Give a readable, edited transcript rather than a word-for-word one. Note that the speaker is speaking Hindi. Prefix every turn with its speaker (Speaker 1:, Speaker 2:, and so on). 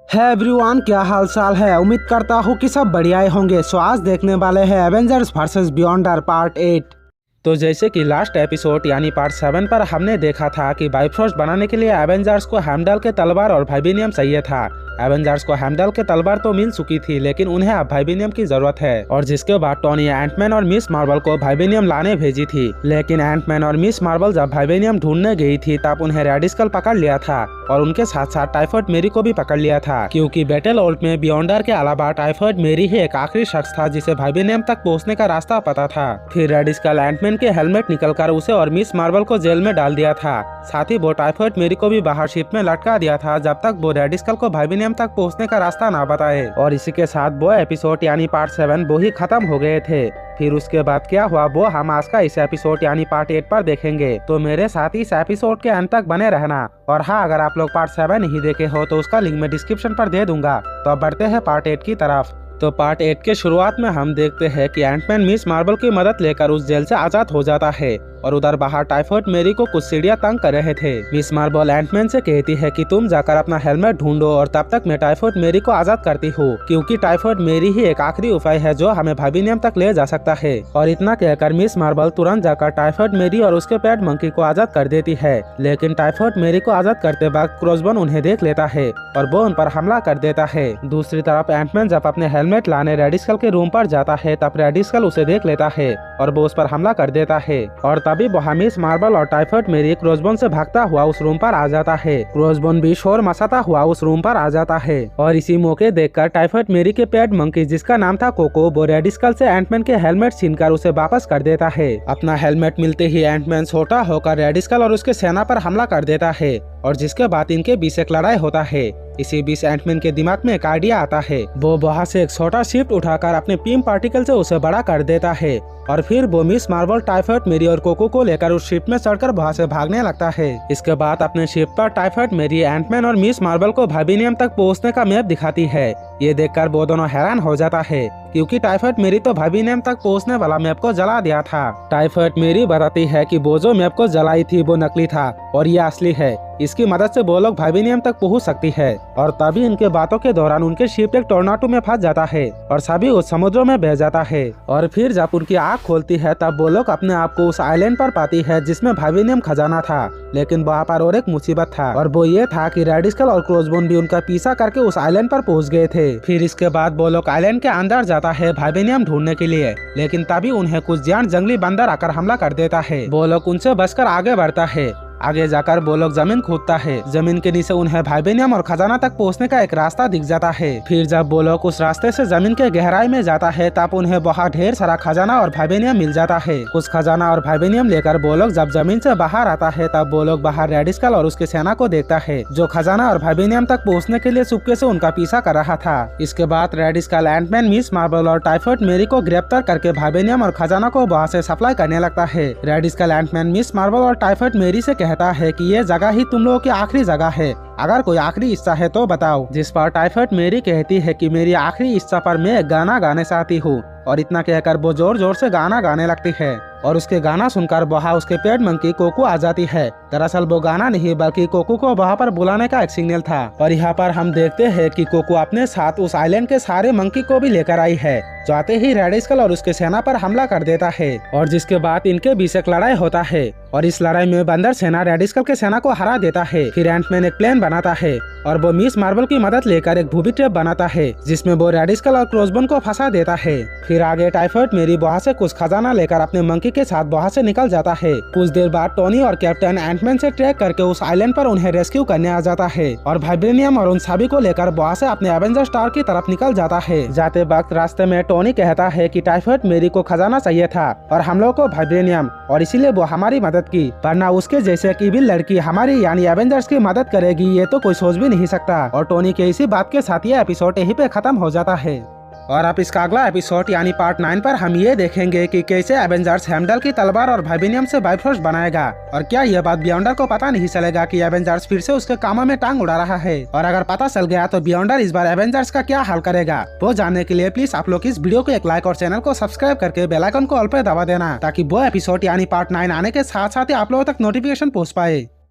Speaker 1: है एवरीवन, क्या हाल चाल है। उम्मीद करता हूँ कि सब बढ़िया ही होंगे। सो आज देखने वाले हैं एवेंजर्स वर्सेस बियॉन्डर पार्ट 8। तो जैसे कि लास्ट एपिसोड यानी पार्ट 7 पर हमने देखा था कि बाइफरोस्ट बनाने के लिए एवेंजर्स को हेमडल के तलवार और वाइब्रेनियम चाहिए था। एवेंजर्स को हेमडल के तलवार तो मिल चुकी थी, लेकिन उन्हें अब वाइब्रेनियम की जरूरत है। और जिसके बाद टोनी एंटमैन और मिस मार्वल को वाइब्रेनियम लाने भेजी थी। लेकिन एंटमैन और मिस मार्वल जब वाइब्रेनियम ढूंढने गई थी तब उन्हें रेड स्कल पकड़ लिया था और उनके साथ साथ टाइफॉइड मेरी को भी पकड़ लिया था, क्योंकि बैटल ओल्ड में बियॉन्डर के अलावा टाइफॉइड मेरी ही एक आखिरी शख्स था जिसे वाइब्रेनियम तक पहुंचने का रास्ता पता था। फिर रेड स्कल एंटमैन के हेलमेट निकलकर उसे और मिस मार्वल को जेल में डाल दिया था। साथ ही वो टाइफॉइड मेरी को भी बाहर शिप में लटका दिया था जब तक वो रेड स्कल को वाइब्रेनियम तक पहुंचने का रास्ता ना बताए। और इसी के साथ वो एपिसोड यानी पार्ट 7 वो ही खत्म हो गए थे। फिर उसके बाद क्या हुआ वो हम आज का इस एपिसोड यानी पार्ट 8 पर देखेंगे। तो मेरे साथ इस एपिसोड के अंत तक बने रहना। और हाँ, अगर आप लोग पार्ट 7 नहीं देखे हो तो उसका लिंक मैं डिस्क्रिप्शन पर दे दूंगा। तो अब बढ़ते हैं पार्ट 8 की तरफ। तो पार्ट 8 के शुरुआत में हम देखते हैं कि एंटमैन मिस मार्वल की मदद लेकर उस जेल से आजाद हो जाता है और उधर बाहर टाइफॉइड मेरी को कुछ सीढ़ियां तंग कर रहे थे। मिस मार्वल एंटमैन से कहती है कि तुम जाकर अपना हेलमेट ढूंढो और तब तक मैं टाइफॉइड मेरी को आजाद करती हूँ, क्योंकि टाइफॉइड मेरी ही एक आखिरी उपाय है जो हमें वाइब्रेनियम तक ले जा सकता है। और इतना कहकर मिस मार्वल तुरंत जाकर टाइफॉइड मेरी और उसके पेट मंकी को आजाद कर देती है। लेकिन टाइफॉइड मेरी को आजाद करते वक्त क्रॉसबोन उन्हें देख लेता है और वो उन पर हमला कर देता है। दूसरी तरफ एंटमैन जब अपने हेलमेट लाने रेड स्कल के रूम पर जाता है तब रेड स्कल उसे देख लेता है और वो उस पर हमला कर देता है। और तभी वो मिस मार्वल और टाइफॉइड मेरी क्रॉसबोन से भागता हुआ उस रूम पर आ जाता है। क्रॉसबोन भी शोर मचाता हुआ उस रूम पर आ जाता है और इसी मौके देखकर टाइफॉइड मेरी के पेट मंकी जिसका नाम था कोको वो रेड स्कल से एंटमैन के हेलमेट छीनकर उसे वापस कर देता है। अपना हेलमेट मिलते ही एंटमैन छोटा होकर रेड स्कल और उसके सेना पर हमला कर देता है और जिसके बाद इनके बीच एक लड़ाई होता है। इसी बीच एंटमैन के दिमाग में एक आइडिया आता है। वो वहाँ से एक छोटा शिफ्ट उठाकर अपने पीम पार्टिकल से उसे बड़ा कर देता है और फिर वो मिस मार्वल टाइफॉइड मेरी और कोको को लेकर उस शिप में चढ़कर वहाँ से भागने लगता है। इसके बाद अपने शिप पर टाइफॉइड मेरी एंटमैन और मिस मार्वल को वाइब्रेनियम तक पहुँचने का मैप दिखाती है। ये देखकर वो दोनों हैरान हो जाता है, क्योंकि टाइफॉइड मेरी तो वाइब्रेनियम तक पहुँचने वाला मैप को जला दिया था। टाइफॉइड मेरी बताती है कि वो जो मैप को जलाई थी वो नकली था और ये असली है। इसकी मदद से वो लोग वाइब्रेनियम तक पहुंच सकती है। और तभी इनके बातों के दौरान उनके शिप एक टोर्नाडो में फंस जाता है और सभी उस समुद्र में बह जाता है। और फिर जब उनकी आँख खोलती है तब वो लोग अपने आप को उस आइलैंड पर पाती है जिसमें वाइब्रेनियम खजाना था। लेकिन वहाँ पर और एक मुसीबत था और वो ये था कि रेड स्कल और क्रॉसबोन भी उनका पीछा करके उस आइलैंड पर पहुँच गए थे। फिर इसके बाद वो लोग आइलैंड के अंदर जाता है वाइब्रेनियम ढूंढने के लिए, लेकिन तभी उन्हें कुछ जान जंगली बंदर आकर हमला कर देता है। वो लोग उनसे बचकर आगे बढ़ता है। आगे जाकर वो लोग जमीन खोदता है। जमीन के नीचे उन्हें वाइब्रेनियम और खजाना तक पहुंचने का एक रास्ता दिख जाता है। फिर जब वो लोग उस रास्ते से जमीन के गहराई में जाता है तब उन्हें वहाँ ढेर सारा खजाना और वाइब्रेनियम मिल जाता है। कुछ खजाना और वाइब्रेनियम लेकर वो लोग जब जमीन से बाहर आता है तब वो लोग बाहर रेड स्कल और उसके सेना को देखता है, जो खजाना और वाइब्रेनियम तक पहुँचने के लिए चुपके से उनका पीछा कर रहा था। इसके बाद Red Skull Ant-Man Miss Marvel और टाइफॉइड मेरी को गिरफ्तार करके वाइब्रेनियम और खजाना को वहाँ से सप्लाई करने लगता है। Red Skull Ant-Man Miss Marvel और टाइफॉइड मेरी से कहता है कि ये जगह ही तुम लोगों की आखिरी जगह है, अगर कोई आखिरी इच्छा है तो बताओ। जिस पर टाइफॉइड मेरी कहती है कि मेरी आखिरी इच्छा पर मैं गाना गाने चाहती हूँ। और इतना कहकर वो जोर जोर से गाना गाने लगती है और उसके गाना सुनकर वहाँ उसके पेट मंकी कोको आ जाती है। दरअसल वो गाना नहीं बल्कि कोको को वहाँ पर बुलाने का एक सिग्नल था। और यहाँ पर हम देखते हैं कि कोको अपने साथ उस आइलैंड के सारे मंकी को भी लेकर आई है, जो आते ही रेड स्कल और उसके सेना पर हमला कर देता है। और जिसके बाद इनके बीच एक लड़ाई होता है और इस लड़ाई में बंदर सेना रेड स्कल के सेना को हरा देता है। फिर एंटमैन एक प्लेन बनाता है और वो मिस मार्वल की मदद लेकर एक बूबी ट्रैप बनाता है जिसमें वो रेड स्कल और क्रॉसबोन को फंसा देता है। फिर आगे टाइफॉइड मेरी वहाँ से कुछ खजाना लेकर अपने मंकी के साथ वहाँ से निकल जाता है। कुछ देर बाद टोनी और कैप्टन एंटमैन से ट्रैक करके उस आइलैंड पर उन्हें रेस्क्यू करने आ जाता है और वाइब्रेनियम और उन सभी को लेकर वहाँ से अपने एवेंजर स्टार की तरफ निकल जाता है। जाते वक्त रास्ते में टोनी कहता है कि टाइफॉइड मेरी को खजाना चाहिए था और हम लोग को वाइब्रेनियम, और इसीलिए वो हमारी मदद की, वरना उसके जैसे की भी लड़की हमारी यानी एवेंजर्स की मदद करेगी ये तो कोई सोच भी नहीं सकता। और टोनी के इसी बात के साथ ये एपिसोड यहीं पे खत्म हो जाता है। और अब इसका अगला एपिसोड यानी पार्ट 9 पर हम ये देखेंगे कि कैसे एवेंजर्स हेमडल की तलवार और वाइब्रेनियम से बाइफरोस्ट बनाएगा और क्या यह बात बियॉन्डर को पता नहीं चलेगा कि एवेंजर्स फिर से उसके कामों में टांग उड़ा रहा है। और अगर पता चल गया तो बियॉन्डर इस बार एवेंजर्स का क्या हाल करेगा, वो जानने के लिए प्लीज आप लोग इस वीडियो को एक लाइक और चैनल को सब्सक्राइब करके बेल आइकन को ऑल पे दबा देना, ताकि वो एपिसोड यानी पार्ट 9 आने के साथ साथ ही आप लोगों तक नोटिफिकेशन पहुँच पाए।